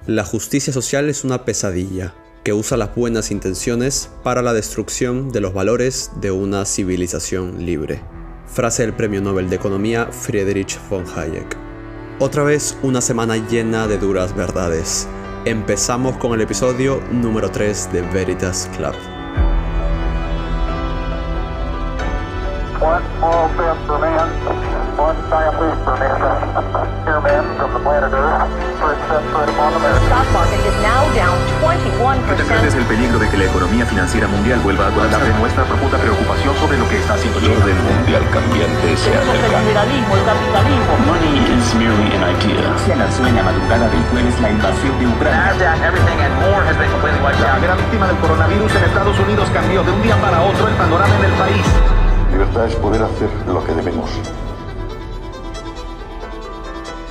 La justicia social es una pesadilla que usa las buenas intenciones para la destrucción de los valores de una civilización libre. Frase del Premio Nobel de Economía Friedrich von Hayek. Otra vez una semana llena de duras verdades. Empezamos con el episodio número 3 de Veritas Club. One small step for man, one giant leap for mankind. Here man from the planet Earth, first step foot upon the Earth. Stock market is now down 21%. ¿Comprendes el peligro de que la economía financiera mundial vuelva a colapsar? Demuestra profunda preocupación sobre lo que está haciendo El orden mundial cambiante se Tenemos el acerca. liberalismo, el capitalismo. Money is merely an idea. La sueña madrugada del jueves la invasión de Ucrania. NASDAQ, everything and more has been completely wiped out. La primera víctima del coronavirus en Estados Unidos cambió de un día para otro el panorama en el país. Libertad es poder hacer lo que debemos.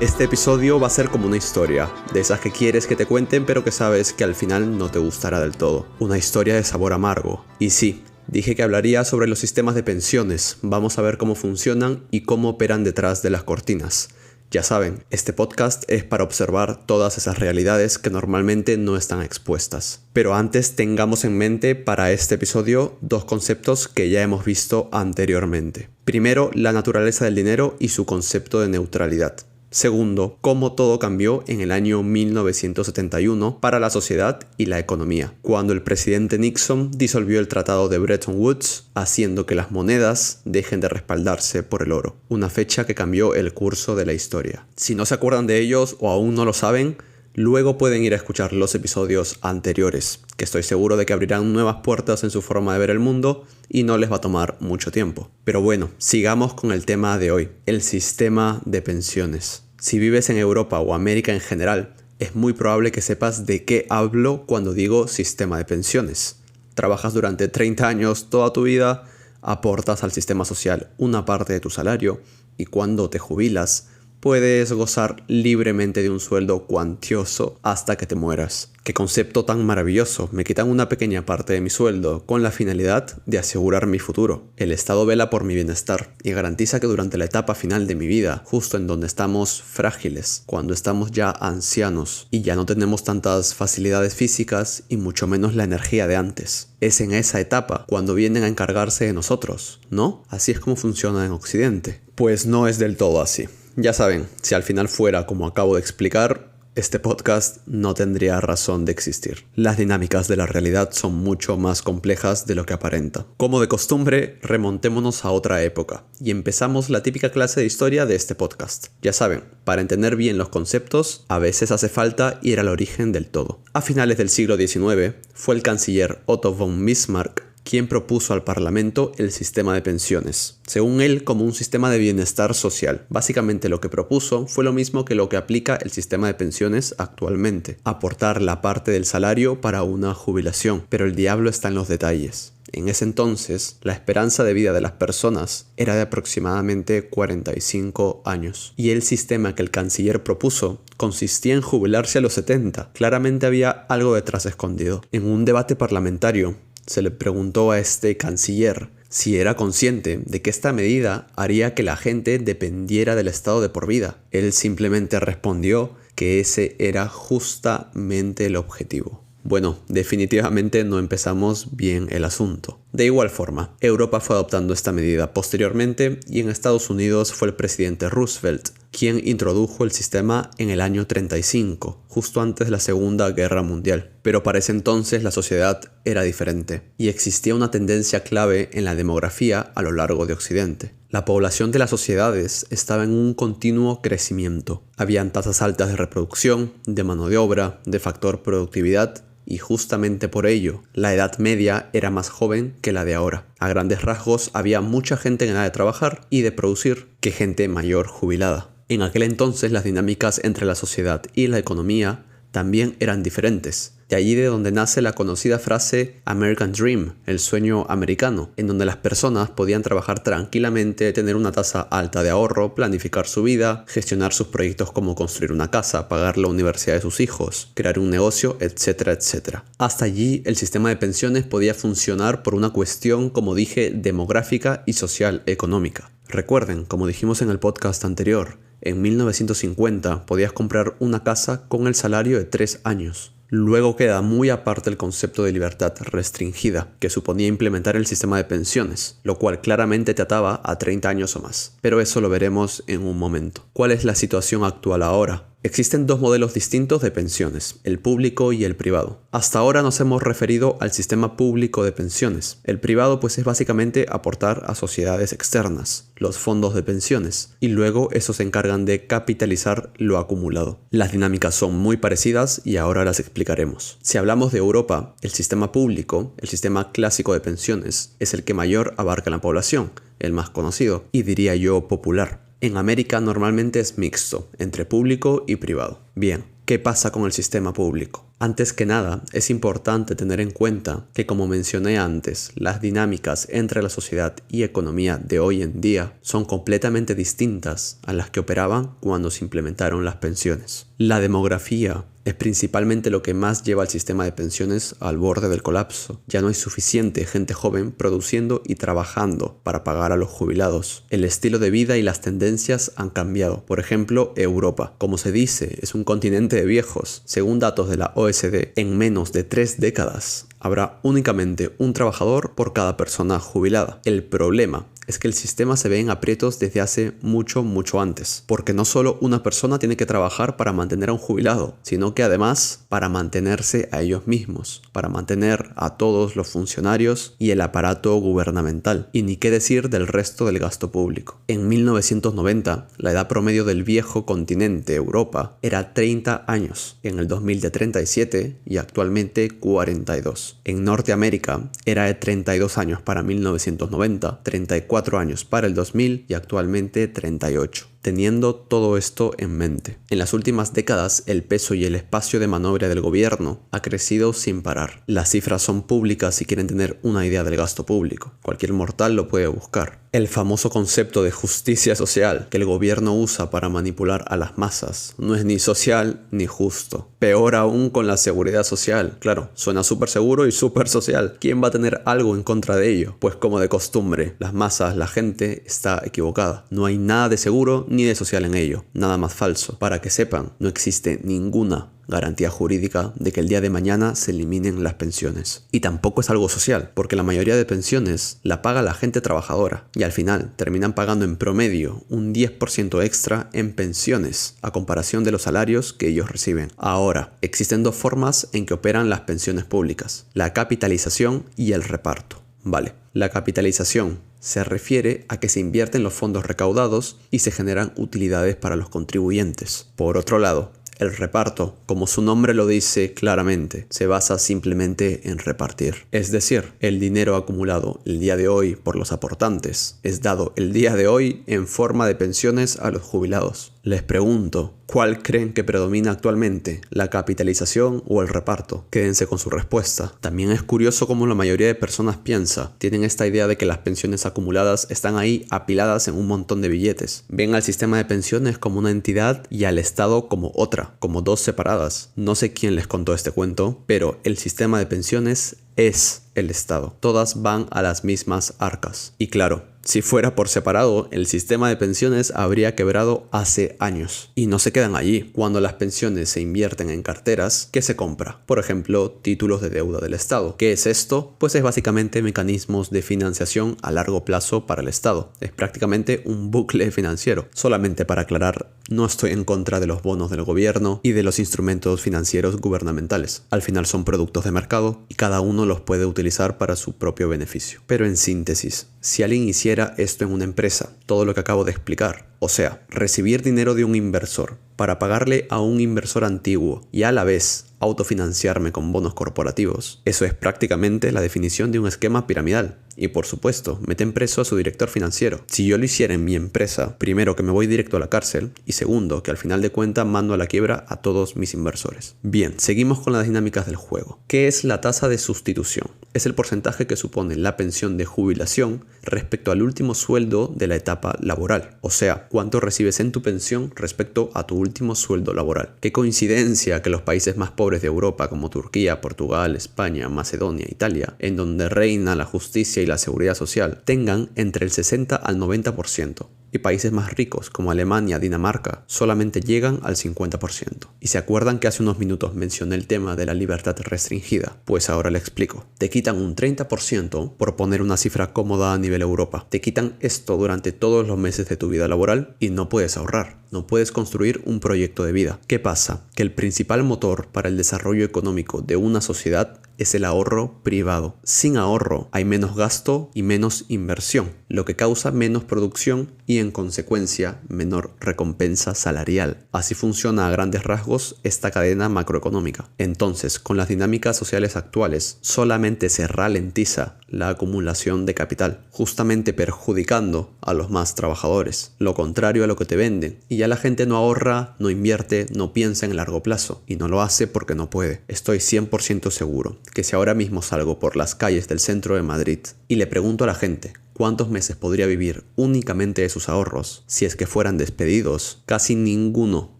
Este episodio va a ser como una historia, de esas que quieres que te cuenten pero que sabes que al final no te gustará del todo. Una historia de sabor amargo. Y sí, dije que hablaría sobre los sistemas de pensiones. Vamos a ver cómo funcionan y cómo operan detrás de las cortinas. Ya saben, este podcast es para observar todas esas realidades que normalmente no están expuestas. Pero antes tengamos en mente para este episodio dos conceptos que ya hemos visto anteriormente. Primero, la naturaleza del dinero y su concepto de neutralidad. Segundo, cómo todo cambió en el año 1971 para la sociedad y la economía, cuando el presidente Nixon disolvió el tratado de Bretton Woods, haciendo que las monedas dejen de respaldarse por el oro, una fecha que cambió el curso de la historia. Si no se acuerdan de ellos o aún no lo saben, luego pueden ir a escuchar los episodios anteriores, que estoy seguro de que abrirán nuevas puertas en su forma de ver el mundo y no les va a tomar mucho tiempo. Pero bueno, sigamos con el tema de hoy, el sistema de pensiones. Si vives en Europa o América en general, es muy probable que sepas de qué hablo cuando digo sistema de pensiones. Trabajas durante 30 años, toda tu vida, aportas al sistema social una parte de tu salario y cuando te jubilas, puedes gozar libremente de un sueldo cuantioso hasta que te mueras. ¡Qué concepto tan maravilloso! Me quitan una pequeña parte de mi sueldo con la finalidad de asegurar mi futuro. El Estado vela por mi bienestar y garantiza que durante la etapa final de mi vida, justo en donde estamos frágiles, cuando estamos ya ancianos y ya no tenemos tantas facilidades físicas y mucho menos la energía de antes, es en esa etapa cuando vienen a encargarse de nosotros, ¿no? Así es como funciona en Occidente. Pues no es del todo así. Ya saben, si al final fuera como acabo de explicar, este podcast no tendría razón de existir. Las dinámicas de la realidad son mucho más complejas de lo que aparenta. Como de costumbre, remontémonos a otra época y empezamos la típica clase de historia de este podcast. Ya saben, para entender bien los conceptos, a veces hace falta ir al origen del todo. A finales del siglo XIX, fue el canciller Otto von Bismarck quien propuso al Parlamento el sistema de pensiones, según él como un sistema de bienestar social. Básicamente lo que propuso fue lo mismo que lo que aplica el sistema de pensiones actualmente, aportar la parte del salario para una jubilación, pero el diablo está en los detalles. En ese entonces, la esperanza de vida de las personas era de aproximadamente 45 años, y el sistema que el canciller propuso consistía en jubilarse a los 70. Claramente había algo detrás escondido. En un debate parlamentario, se le preguntó a este canciller si era consciente de que esta medida haría que la gente dependiera del Estado de por vida. Él simplemente respondió que ese era justamente el objetivo. Bueno, definitivamente no empezamos bien el asunto. De igual forma, Europa fue adoptando esta medida posteriormente y en Estados Unidos fue el presidente Roosevelt quien introdujo el sistema en el año 35, justo antes de la Segunda Guerra Mundial. Pero para ese entonces la sociedad era diferente y existía una tendencia clave en la demografía a lo largo de Occidente. La población de las sociedades estaba en un continuo crecimiento. Habían tasas altas de reproducción, de mano de obra, de factor productividad y justamente por ello, la edad media era más joven que la de ahora. A grandes rasgos, había mucha gente en edad de trabajar y de producir que gente mayor jubilada. En aquel entonces las dinámicas entre la sociedad y la economía también eran diferentes. De allí de donde nace la conocida frase American Dream, el sueño americano, en donde las personas podían trabajar tranquilamente, tener una tasa alta de ahorro, planificar su vida, gestionar sus proyectos como construir una casa, pagar la universidad de sus hijos, crear un negocio, etcétera, etcétera. Hasta allí el sistema de pensiones podía funcionar por una cuestión, como dije, demográfica y social económica. Recuerden, como dijimos en el podcast anterior, En 1950 podías comprar una casa con el salario de 3 años. Luego queda muy aparte el concepto de libertad restringida, que suponía implementar el sistema de pensiones, lo cual claramente te ataba a 30 años o más. Pero eso lo veremos en un momento. ¿Cuál es la situación actual ahora? Existen dos modelos distintos de pensiones, el público y el privado. Hasta ahora nos hemos referido al sistema público de pensiones. El privado pues es básicamente aportar a sociedades externas, los fondos de pensiones, y luego esos se encargan de capitalizar lo acumulado. Las dinámicas son muy parecidas y ahora las explicaremos. Si hablamos de Europa, el sistema público, el sistema clásico de pensiones, es el que mayor abarca la población, el más conocido y diría yo popular. En América normalmente es mixto, entre público y privado. Bien, ¿qué pasa con el sistema público? Antes que nada, es importante tener en cuenta que, como mencioné antes, las dinámicas entre la sociedad y economía de hoy en día son completamente distintas a las que operaban cuando se implementaron las pensiones. La demografía es principalmente lo que más lleva al sistema de pensiones al borde del colapso. Ya no hay suficiente gente joven produciendo y trabajando para pagar a los jubilados. El estilo de vida y las tendencias han cambiado. Por ejemplo, Europa, como se dice, es un continente de viejos. Según datos de la OECD, en menos de 3 décadas habrá únicamente un trabajador por cada persona jubilada. El problema es que el sistema se ve en aprietos desde hace mucho antes, porque no solo una persona tiene que trabajar para mantener a un jubilado, sino que además para mantenerse a ellos mismos, para mantener a todos los funcionarios y el aparato gubernamental, y ni qué decir del resto del gasto público. En 1990, la edad promedio del viejo continente Europa era 30 años, en el 2000 de 37 y actualmente 42. En Norteamérica era de 32 años para 1990, 34 años para el 2000 y actualmente 38. Teniendo todo esto en mente, en las últimas décadas el peso y el espacio de maniobra del gobierno ha crecido sin parar. Las cifras son públicas si quieren tener una idea del gasto público. Cualquier mortal lo puede buscar. El famoso concepto de justicia social que el gobierno usa para manipular a las masas no es ni social ni justo. Peor aún con la seguridad social. Claro, suena súper seguro y súper social. ¿Quién va a tener algo en contra de ello? Pues como de costumbre, las masas, la gente está equivocada. No hay nada de seguro ni de social en ello. Nada más falso. Para que sepan, no existe ninguna garantía jurídica de que el día de mañana se eliminen las pensiones. Y tampoco es algo social, porque la mayoría de pensiones la paga la gente trabajadora y al final terminan pagando en promedio un 10% extra en pensiones a comparación de los salarios que ellos reciben. Ahora, existen dos formas en que operan las pensiones públicas: la capitalización y el reparto. Vale, la capitalización se refiere a que se invierten los fondos recaudados y se generan utilidades para los contribuyentes. Por otro lado, el reparto, como su nombre lo dice claramente, se basa simplemente en repartir. Es decir, el dinero acumulado el día de hoy por los aportantes es dado el día de hoy en forma de pensiones a los jubilados. Les pregunto, ¿cuál creen que predomina actualmente? ¿La capitalización o el reparto? Quédense con su respuesta. También es curioso cómo la mayoría de personas piensa. Tienen esta idea de que las pensiones acumuladas están ahí apiladas en un montón de billetes. Ven al sistema de pensiones como una entidad y al Estado como otra, como dos separadas. No sé quién les contó este cuento, pero el sistema de pensiones es el Estado. Todas van a las mismas arcas. Y claro, si fuera por separado, el sistema de pensiones habría quebrado hace años. Y no se quedan allí. Cuando las pensiones se invierten en carteras, ¿qué se compra? Por ejemplo, títulos de deuda del Estado. ¿Qué es esto? Pues es básicamente mecanismos de financiación a largo plazo para el Estado. Es prácticamente un bucle financiero. Solamente para aclarar, no estoy en contra de los bonos del gobierno y de los instrumentos financieros gubernamentales. Al final son productos de mercado y cada uno los puede utilizar para su propio beneficio. Pero en síntesis, si alguien hiciera esto en una empresa, todo lo que acabo de explicar, o sea, recibir dinero de un inversor para pagarle a un inversor antiguo y a la vez autofinanciarme con bonos corporativos, eso es prácticamente la definición de un esquema piramidal. Y por supuesto, meten preso a su director financiero. Si yo lo hiciera en mi empresa, primero que me voy directo a la cárcel y segundo que al final de cuentas mando a la quiebra a todos mis inversores. Bien, seguimos con las dinámicas del juego. ¿Qué es la tasa de sustitución? Es el porcentaje que supone la pensión de jubilación respecto al último sueldo de la etapa laboral. O sea, cuánto recibes en tu pensión respecto a tu último sueldo laboral. Qué coincidencia que los países más pobres de Europa como Turquía, Portugal, España, Macedonia, Italia, en donde reina la justicia y la seguridad social, tengan entre el 60 al 90%. y países más ricos como Alemania, Dinamarca, solamente llegan al 50%. ¿Y se acuerdan que hace unos minutos mencioné el tema de la libertad restringida? Pues ahora le explico. Te quitan un 30% por poner una cifra cómoda a nivel Europa. Te quitan esto durante todos los meses de tu vida laboral y no puedes ahorrar. No puedes construir un proyecto de vida. ¿Qué pasa? Que el principal motor para el desarrollo económico de una sociedad es el ahorro privado. Sin ahorro hay menos gasto y menos inversión, lo que causa menos producción y en consecuencia menor recompensa salarial. Así funciona a grandes rasgos esta cadena macroeconómica. Entonces, con las dinámicas sociales actuales, solamente se ralentiza la acumulación de capital, justamente perjudicando a los más trabajadores, lo contrario a lo que te venden. Y ya la gente no ahorra, no invierte, no piensa en largo plazo y no lo hace porque no puede. Estoy 100% seguro que si ahora mismo salgo por las calles del centro de Madrid y le pregunto a la gente cuántos meses podría vivir únicamente de sus ahorros, si es que fueran despedidos, casi ninguno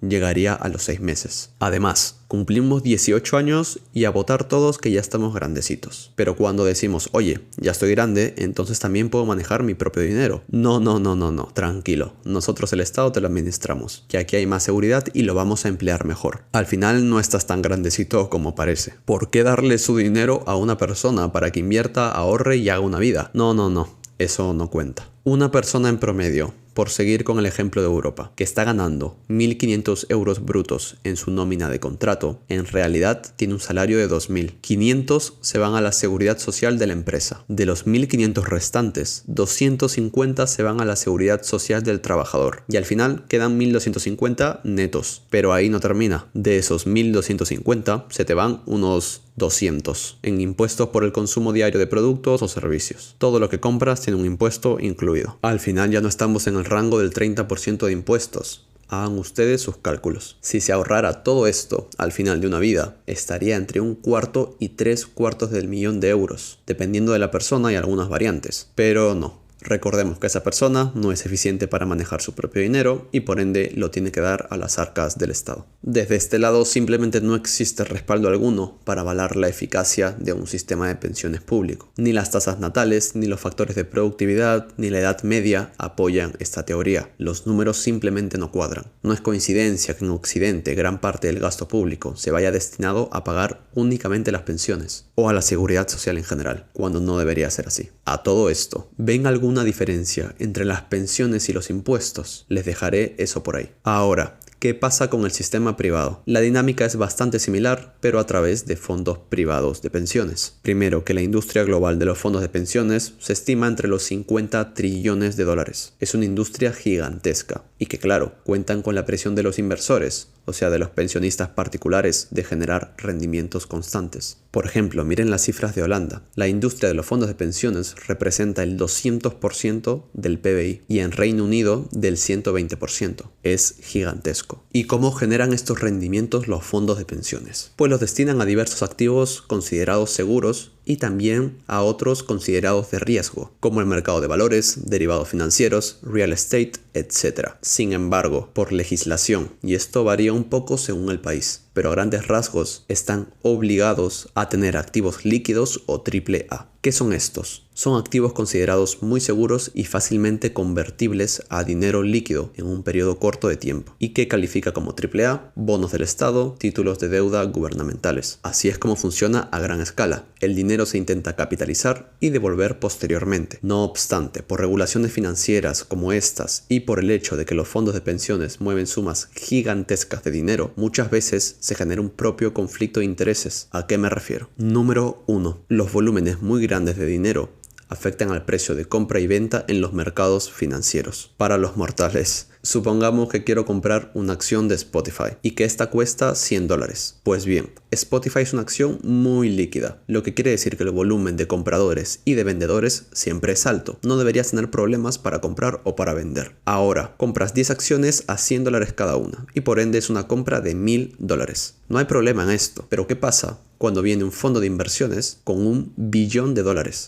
llegaría a los 6 meses. Además, cumplimos 18 años y a votar todos que ya estamos grandecitos. Pero cuando decimos, oye, ya estoy grande, entonces también puedo manejar mi propio dinero. No, tranquilo. Nosotros el Estado te lo administramos, que aquí hay más seguridad y lo vamos a emplear mejor. Al final no estás tan grandecito como parece. ¿Por qué darle su dinero a una persona para que invierta, ahorre y haga una vida? No. Eso no cuenta. Una persona en promedio, por seguir con el ejemplo de Europa, que está ganando 1.500 euros brutos en su nómina de contrato, en realidad tiene un salario de 2.000. 500 se van a la seguridad social de la empresa. De los 1.500 restantes, 250 se van a la seguridad social del trabajador. Y al final quedan 1.250 netos. Pero ahí no termina. De esos 1.250 se te van unos 200 en impuestos por el consumo diario de productos o servicios. Todo lo que compras tiene un impuesto incluido. Al final ya no estamos en el rango del 30% de impuestos. Hagan ustedes sus cálculos. Si se ahorrara todo esto al final de una vida, estaría entre 1/4 y 3/4 del millón de euros, dependiendo de la persona y algunas variantes. Pero no. Recordemos que esa persona no es eficiente para manejar su propio dinero y por ende lo tiene que dar a las arcas del Estado. Desde este lado simplemente no existe respaldo alguno para avalar la eficacia de un sistema de pensiones público. Ni las tasas natales, ni los factores de productividad, ni la edad media apoyan esta teoría. Los números simplemente no cuadran. No es coincidencia que en Occidente gran parte del gasto público se vaya destinado a pagar únicamente las pensiones o a la seguridad social en general, cuando no debería ser así. A todo esto, ¿ven alguna diferencia entre las pensiones y los impuestos? Les dejaré eso por ahí. Ahora, ¿qué pasa con el sistema privado? La dinámica es bastante similar, pero a través de fondos privados de pensiones. Primero, que la industria global de los fondos de pensiones se estima entre los 50 trillones de dólares. Es una industria gigantesca y que, claro, cuentan con la presión de los inversores, o sea, de los pensionistas particulares, de generar rendimientos constantes. Por ejemplo, miren las cifras de Holanda. La industria de los fondos de pensiones representa el 200% del PBI y en Reino Unido del 120%. Es gigantesco. ¿Y cómo generan estos rendimientos los fondos de pensiones? Pues los destinan a diversos activos considerados seguros y también a otros considerados de riesgo, como el mercado de valores, derivados financieros, real estate, etc. Sin embargo, por legislación, y esto varía un poco según el país, pero a grandes rasgos están obligados a tener activos líquidos o AAA. ¿Qué son estos? Son activos considerados muy seguros y fácilmente convertibles a dinero líquido en un periodo corto de tiempo, y que califica como AAA, bonos del Estado, títulos de deuda gubernamentales. Así es como funciona a gran escala. El dinero se intenta capitalizar y devolver posteriormente. No obstante, por regulaciones financieras como estas y por el hecho de que los fondos de pensiones mueven sumas gigantescas de dinero, muchas veces se genera un propio conflicto de intereses. ¿A qué me refiero? Número 1. Los volúmenes muy grandes de dinero afectan al precio de compra y venta en los mercados financieros. Para los mortales, supongamos que quiero comprar una acción de Spotify y que esta cuesta $100. Pues bien, Spotify es una acción muy líquida, lo que quiere decir que el volumen de compradores y de vendedores siempre es alto. No deberías tener problemas para comprar o para vender. Ahora, compras 10 acciones a $100 cada una y por ende es una compra de $1.000. No hay problema en esto, pero ¿qué pasa cuando viene un fondo de inversiones con $1 billón?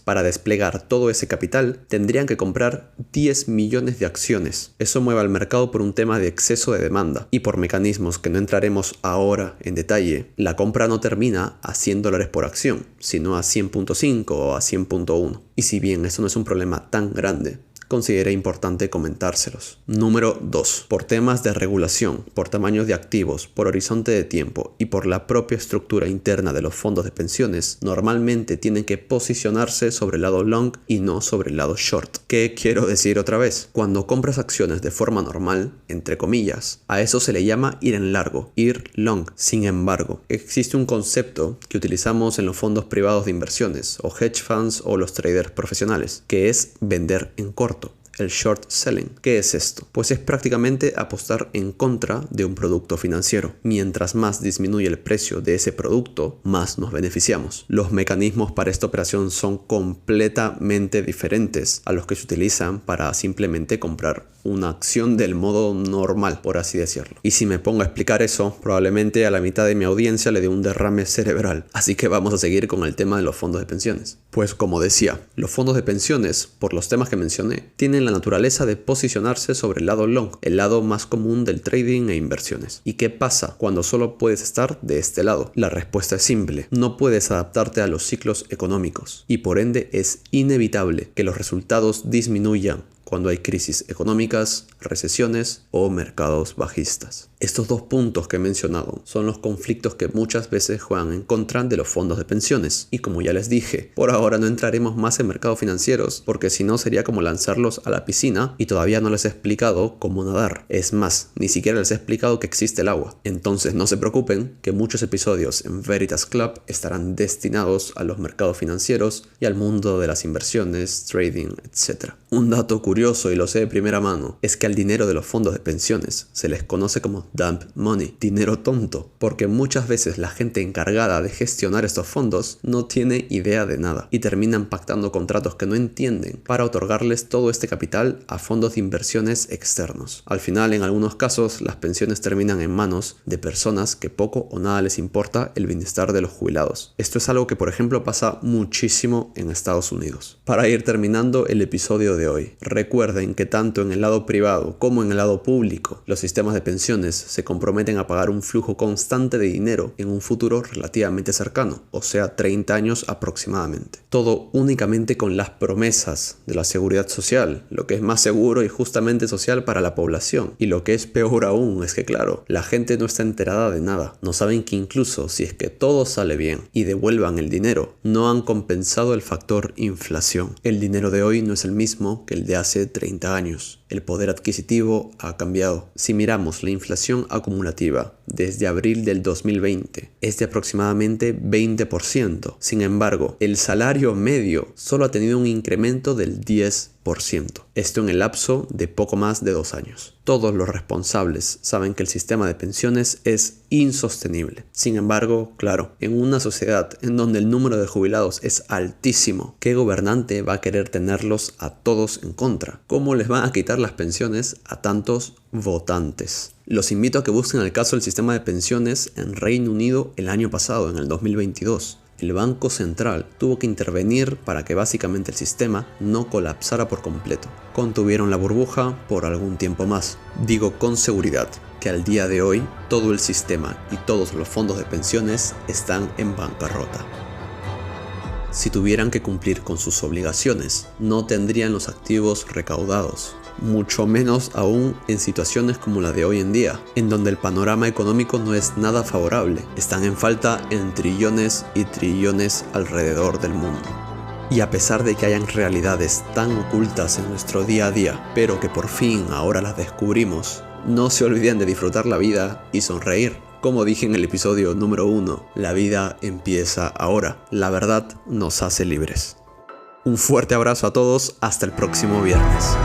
Para desplegar todo ese capital, tendrían que comprar 10 millones de acciones. Eso mueve al mercado por un tema de exceso de demanda y por mecanismos que no entraremos ahora en detalle. La compra no termina a $100 por acción, sino a 100.5 o a 100.1. Y si bien esto no es un problema tan grande, consideré importante comentárselos. Número 2. Por temas de regulación, por tamaños de activos, por horizonte de tiempo y por la propia estructura interna de los fondos de pensiones, normalmente tienen que posicionarse sobre el lado long y no sobre el lado short. ¿Qué quiero decir otra vez? Cuando compras acciones de forma normal, entre comillas, a eso se le llama ir en largo, ir long. Sin embargo, existe un concepto que utilizamos en los fondos privados de inversiones, o hedge funds o los traders profesionales, que es vender en corto. El short selling. ¿Qué es esto? Pues es prácticamente apostar en contra de un producto financiero. Mientras más disminuye el precio de ese producto, más nos beneficiamos. Los mecanismos para esta operación son completamente diferentes a los que se utilizan para simplemente comprar una acción del modo normal, por así decirlo. Y si me pongo a explicar eso, probablemente a la mitad de mi audiencia le dé un derrame cerebral. Así que vamos a seguir con el tema de los fondos de pensiones. Pues como decía, los fondos de pensiones, por los temas que mencioné, tienen la naturaleza de posicionarse sobre el lado long, el lado más común del trading e inversiones. ¿Y qué pasa cuando solo puedes estar de este lado? La respuesta es simple. No puedes adaptarte a los ciclos económicos y por ende es inevitable que los resultados disminuyan cuando hay crisis económicas, recesiones o mercados bajistas. Estos dos puntos que he mencionado son los conflictos que muchas veces juegan en contra de los fondos de pensiones. Y como ya les dije, por ahora no entraremos más en mercados financieros, porque si no sería como lanzarlos a la piscina y todavía no les he explicado cómo nadar. Es más, ni siquiera les he explicado que existe el agua. Entonces no se preocupen, que muchos episodios en Veritas Club estarán destinados a los mercados financieros y al mundo de las inversiones, trading, etc. Un dato curioso, y lo sé de primera mano, es que al dinero de los fondos de pensiones se les conoce como dump money, dinero tonto, porque muchas veces la gente encargada de gestionar estos fondos no tiene idea de nada y terminan pactando contratos que no entienden para otorgarles todo este capital a fondos de inversiones externos. Al final, en algunos casos, las pensiones terminan en manos de personas que poco o nada les importa el bienestar de los jubilados. Esto es algo que, por ejemplo, pasa muchísimo en Estados Unidos. Para ir terminando el episodio de hoy, recuerden que tanto en el lado privado como en el lado público, los sistemas de pensiones se comprometen a pagar un flujo constante de dinero en un futuro relativamente cercano, o sea 30 años aproximadamente. Todo únicamente con las promesas de la seguridad social, lo que es más seguro y justamente social para la población. Y lo que es peor aún es que, claro, la gente no está enterada de nada. No saben que incluso si es que todo sale bien y devuelvan el dinero, no han compensado el factor inflación. El dinero de hoy no es el mismo que el de hace 30 años. El poder adquisitivo ha cambiado. Si miramos la inflación acumulativa desde abril del 2020 es de aproximadamente 20%. Sin embargo, el salario medio solo ha tenido un incremento del 10%. Esto en el lapso de poco más de 2 años. Todos los responsables saben que el sistema de pensiones es insostenible. Sin embargo, claro, en una sociedad en donde el número de jubilados es altísimo, ¿qué gobernante va a querer tenerlos a todos en contra? ¿Cómo les van a quitar las pensiones a tantos votantes? Los invito a que busquen el caso del sistema de pensiones en Reino Unido el año pasado, en el 2022. El Banco Central tuvo que intervenir para que básicamente el sistema no colapsara por completo. Contuvieron la burbuja por algún tiempo más. Digo con seguridad que al día de hoy todo el sistema y todos los fondos de pensiones están en bancarrota. Si tuvieran que cumplir con sus obligaciones, no tendrían los activos recaudados, mucho menos aún en situaciones como la de hoy en día, en donde el panorama económico no es nada favorable. Están en falta en trillones y trillones alrededor del mundo. Y a pesar de que hayan realidades tan ocultas en nuestro día a día, pero que por fin ahora las descubrimos, no se olviden de disfrutar la vida y sonreír. Como dije en el episodio número 1, la vida empieza ahora. La verdad nos hace libres. Un fuerte abrazo a todos, hasta el próximo viernes.